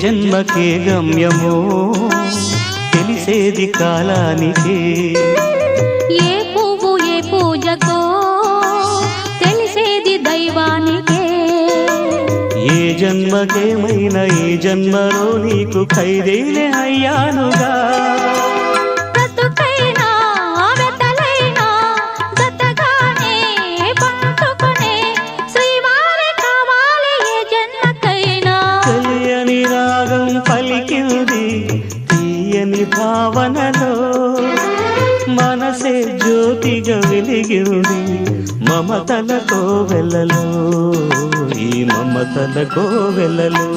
జన్మకే గమ్యమో తెలిసేది కాలానికే, ఏ పువ్వు ఏ పూజకో తెలిసేది దైవానికే, ఏ జన్మకేమైనా ఈ జన్మలో నీకు ఖైదీనే అయ్యానుగా. పలికింది తీయని భావనలో, మనసే జ్యోతిగా వెలిగింది మమతల కోవెలలో, ఈ మమతల కోవెలలో.